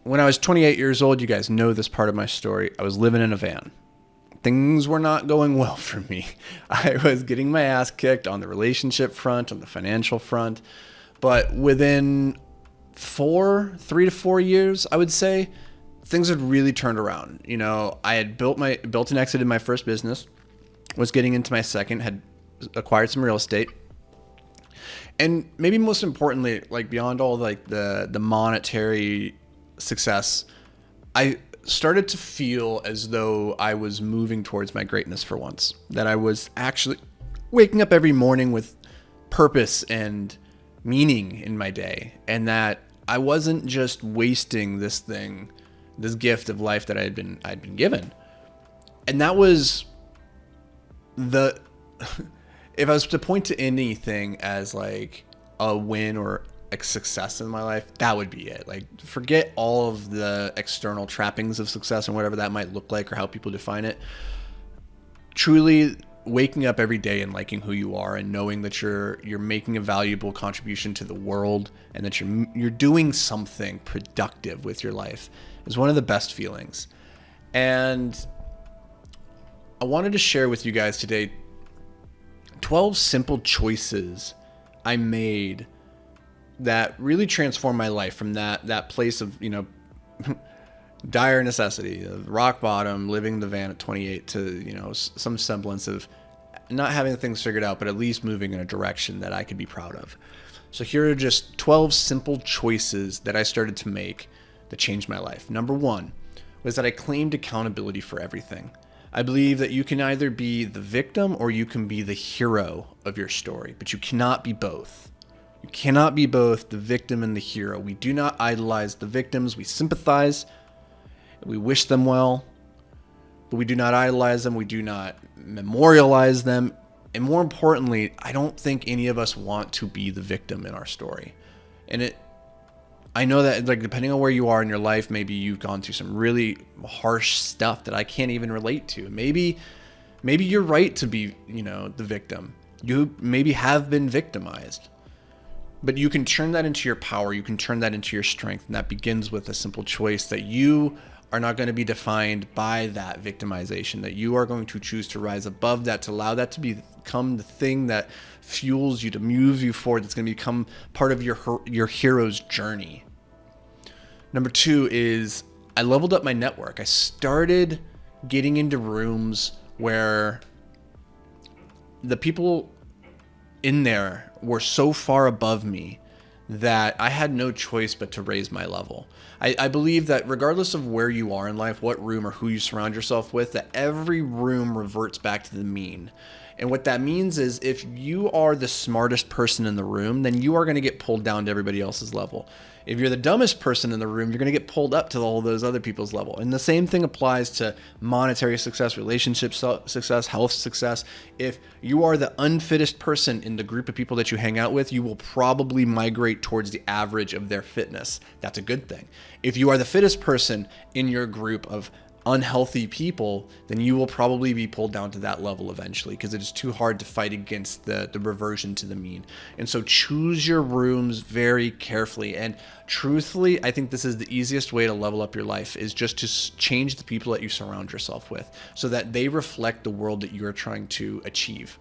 when I was 28 years old, you guys know this part of my story, I was living in a van. Things were not going well for me. I was getting my ass kicked on the relationship front, on the financial front. But within 3 to 4 years, I would say, things had really turned around. You know, I had built and exited my first business, was getting into my second, had acquired some real estate. And maybe most importantly, like beyond all like the monetary success, I started to feel as though I was moving towards my greatness for once. That I was actually waking up every morning with purpose and meaning in my day. And that I wasn't just wasting this gift of life that I'd been given. And that was if I was to point to anything as like a win or a success in my life, that would be it. Like, forget all of the external trappings of success and whatever that might look like or how people define it. Truly waking up every day and liking who you are and knowing that you're making a valuable contribution to the world and that you're doing something productive with your life is one of the best feelings. And I wanted to share with you guys today 12 simple choices I made that really transformed my life from that place of, you know, dire necessity, rock bottom, living the van at 28 to, you know, some semblance of not having things figured out, but at least moving in a direction that I could be proud of. So here are just 12 simple choices that I started to make that changed my life. Number 1 was that I claimed accountability for everything. I believe that you can either be the victim or you can be the hero of your story, but you cannot be both. You cannot be both the victim and the hero. We do not idolize the victims. We sympathize. We wish them well, but we do not idolize them. We do not memorialize them. And more importantly, I don't think any of us want to be the victim in our story. And I know that, like, depending on where you are in your life, maybe you've gone through some really harsh stuff that I can't even relate to. Maybe you're right to be, you know, the victim. You maybe have been victimized. But you can turn that into your power. You can turn that into your strength. And that begins with a simple choice that you are not going to be defined by that victimization, that you are going to choose to rise above that, to allow that to become the thing that fuels you, to move you forward. It's going to become part of your hero's journey. Number 2 is I leveled up my network. I started getting into rooms where the people in there were so far above me that I had no choice but to raise my level. I believe that regardless of where you are in life, what room or who you surround yourself with, that every room reverts back to the mean. And what that means is if you are the smartest person in the room, then you are going to get pulled down to everybody else's level. If you're the dumbest person in the room, you're going to get pulled up to all those other people's level. And the same thing applies to monetary success, relationship success, health success. If you are the unfittest person in the group of people that you hang out with, you will probably migrate towards the average of their fitness. That's a good thing. If you are the fittest person in your group of unhealthy people, then you will probably be pulled down to that level eventually because it is too hard to fight against the reversion to the mean. And so choose your rooms very carefully. And truthfully, I think this is the easiest way to level up your life, is just to change the people that you surround yourself with so that they reflect the world that you are trying to achieve.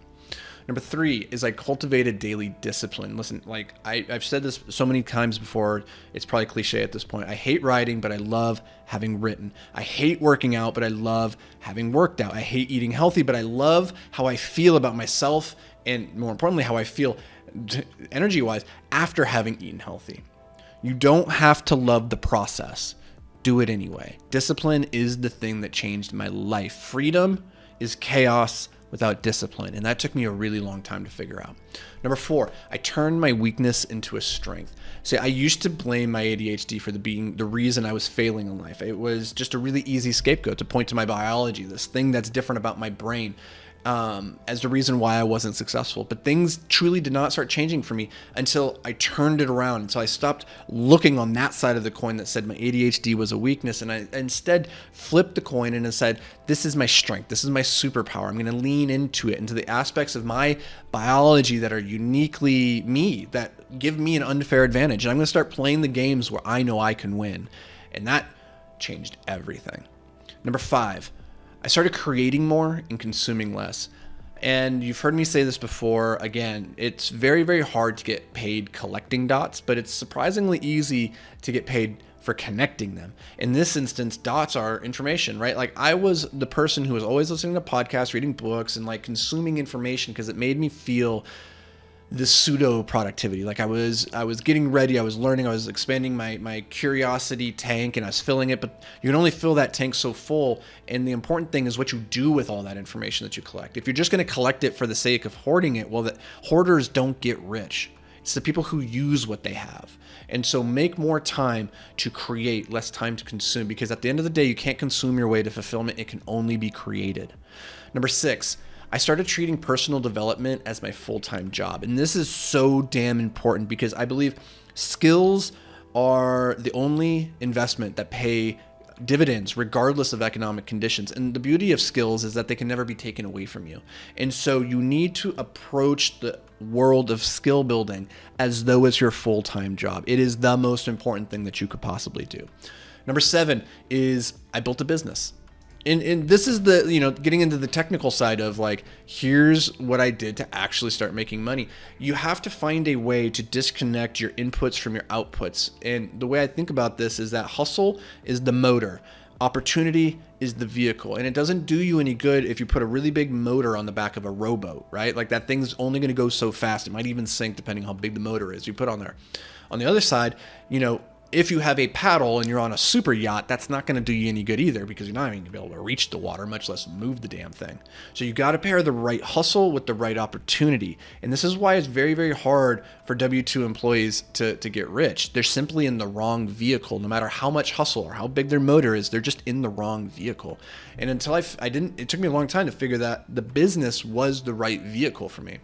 Number 3 is I cultivated daily discipline. Listen, like I've said this so many times before, it's probably cliche at this point. I hate writing, but I love having written. I hate working out, but I love having worked out. I hate eating healthy, but I love how I feel about myself and, more importantly, how I feel energy-wise after having eaten healthy. You don't have to love the process. Do it anyway. Discipline is the thing that changed my life. Freedom is chaos without discipline. And that took me a really long time to figure out. Number 4, I turned my weakness into a strength. See, I used to blame my ADHD for being the reason I was failing in life. It was just a really easy scapegoat to point to my biology, this thing that's different about my brain, as the reason why I wasn't successful. But things truly did not start changing for me until I turned it around. Until I stopped looking on that side of the coin that said my ADHD was a weakness, and I instead flipped the coin and said, this is my strength. This is my superpower. I'm going to lean into it, into the aspects of my biology that are uniquely me, that give me an unfair advantage. And I'm going to start playing the games where I know I can win. And that changed everything. Number 5, I started creating more and consuming less. And you've heard me say this before. Again, it's very, very hard to get paid collecting dots, but it's surprisingly easy to get paid for connecting them. In this instance, dots are information, right? Like I was the person who was always listening to podcasts, reading books, and like consuming information because it made me feel this pseudo productivity. Like I was getting ready, I was learning, I was expanding my curiosity tank, and I was filling it, but you can only fill that tank so full. And the important thing is what you do with all that information that you collect. If you're just going to collect it for the sake of hoarding it, well, the hoarders don't get rich. It's the people who use what they have. And so make more time to create, less time to consume, because at the end of the day, you can't consume your way to fulfillment. It can only be created. Number 6, I started treating personal development as my full-time job. And this is so damn important because I believe skills are the only investment that pay dividends regardless of economic conditions. And the beauty of skills is that they can never be taken away from you. And so you need to approach the world of skill building as though it's your full-time job. It is the most important thing that you could possibly do. Number 7 is I built a business. And this is the, getting into the technical side of like, here's what I did to actually start making money. You have to find a way to disconnect your inputs from your outputs. And the way I think about this is that hustle is the motor. Opportunity is the vehicle. And it doesn't do you any good if you put a really big motor on the back of a rowboat, right? Like that thing's only going to go so fast. It might even sink depending how big the motor is you put on there. On the other side, if you have a paddle and you're on a super yacht, that's not going to do you any good either because you're not even going to be able to reach the water, much less move the damn thing. So you got to pair the right hustle with the right opportunity. And this is why it's very, very hard for W-2 employees to get rich. They're simply in the wrong vehicle. No matter how much hustle or how big their motor is, they're just in the wrong vehicle. And until it took me a long time to figure that the business was the right vehicle for me.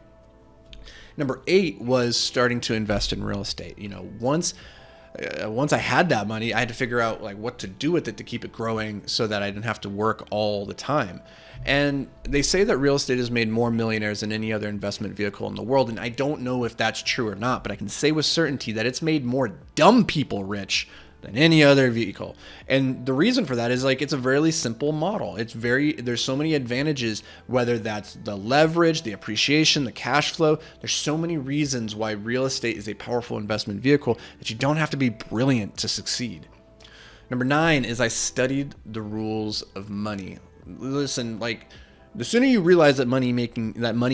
Number 8 was starting to invest in real estate. Once I had that money, I had to figure out like what to do with it to keep it growing so that I didn't have to work all the time. And they say that real estate has made more millionaires than any other investment vehicle in the world. And I don't know if that's true or not, but I can say with certainty that it's made more dumb people rich than any other vehicle. And the reason for that is like, it's a very simple model. There's so many advantages, whether that's the leverage, the appreciation, the cash flow. There's so many reasons why real estate is a powerful investment vehicle that you don't have to be brilliant to succeed. Number 9 is I studied the rules of money. Listen, like the sooner you realize that money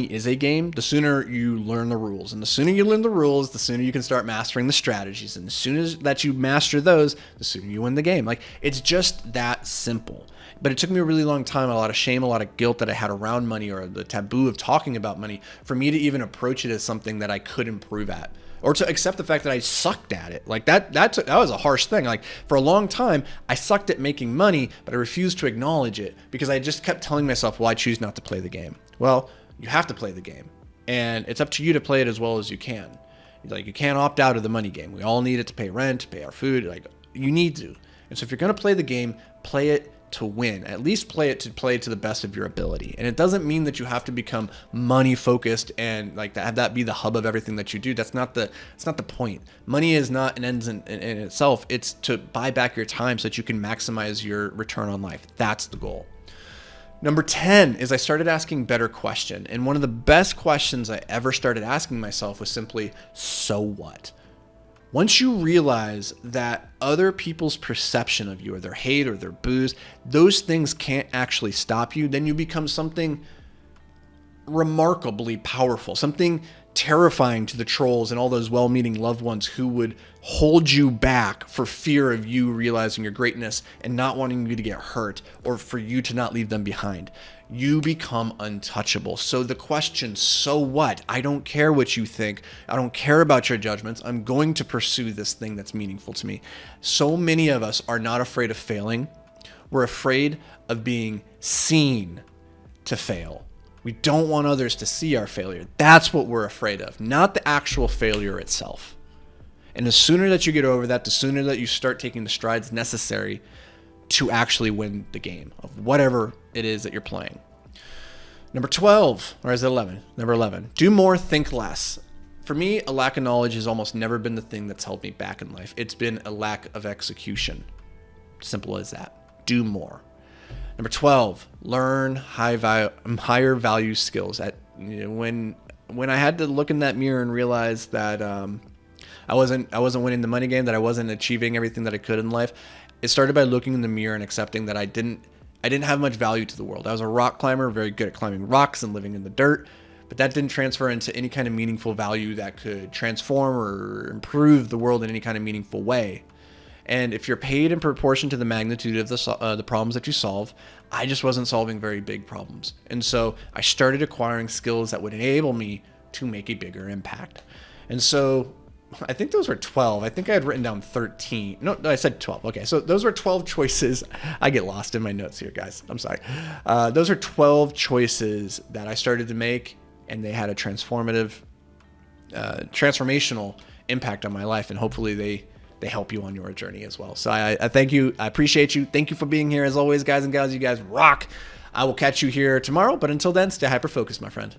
is a game, the sooner you learn the rules. And the sooner you learn the rules, the sooner you can start mastering the strategies. And as soon as that you master those, the sooner you win the game. Like it's just that simple. But it took me a really long time, a lot of shame, a lot of guilt that I had around money or the taboo of talking about money for me to even approach it as something that I could improve at. Or to accept the fact that I sucked at it. Like that was a harsh thing. Like for a long time, I sucked at making money, but I refused to acknowledge it because I just kept telling myself, well, I choose not to play the game. Well, you have to play the game. And it's up to you to play it as well as you can. Like you can't opt out of the money game. We all need it to pay rent, to pay our food. Like you need to. And so if you're going to play the game, play it to win. At least play it to the best of your ability. And it doesn't mean that you have to become money focused and like have that be the hub of everything that you do. That's not the point. Money is not an end in itself. It's to buy back your time so that you can maximize your return on life. That's the goal. Number 10 is I started asking better questions. And one of the best questions I ever started asking myself was simply, so what? Once you realize that other people's perception of you or their hate or their boos, those things can't actually stop you, then you become something remarkably powerful, something terrifying to the trolls and all those well-meaning loved ones who would hold you back for fear of you realizing your greatness and not wanting you to get hurt or for you to not leave them behind. You become untouchable. So the question, so what? I don't care what you think. I don't care about your judgments. I'm going to pursue this thing that's meaningful to me. So many of us are not afraid of failing. We're afraid of being seen to fail. We don't want others to see our failure. That's what we're afraid of, not the actual failure itself. And the sooner that you get over that, the sooner that you start taking the strides necessary to actually win the game of whatever it is that you're playing. Number 12, or is it 11? Number 11, do more, think less. For me, a lack of knowledge has almost never been the thing that's held me back in life. It's been a lack of execution. Simple as that. Do more. Number 12, learn higher value skills. When I had to look in that mirror and realize that I wasn't winning the money game, that I wasn't achieving everything that I could in life, it started by looking in the mirror and accepting that I didn't have much value to the world. I was a rock climber, very good at climbing rocks and living in the dirt, but that didn't transfer into any kind of meaningful value that could transform or improve the world in any kind of meaningful way. And if you're paid in proportion to the magnitude of the problems that you solve, I just wasn't solving very big problems. And so I started acquiring skills that would enable me to make a bigger impact. And so I think those were 12. I think I had written down 13. No, I said 12. Okay, so those were 12 choices. I get lost in my notes here, guys. I'm sorry. Those are 12 choices that I started to make, and they had a transformational impact on my life, and hopefully they help you on your journey as well. So I thank you. I appreciate you. Thank you for being here. As always, guys and gals, you guys rock. I will catch you here tomorrow, but until then, stay hyper-focused, my friend.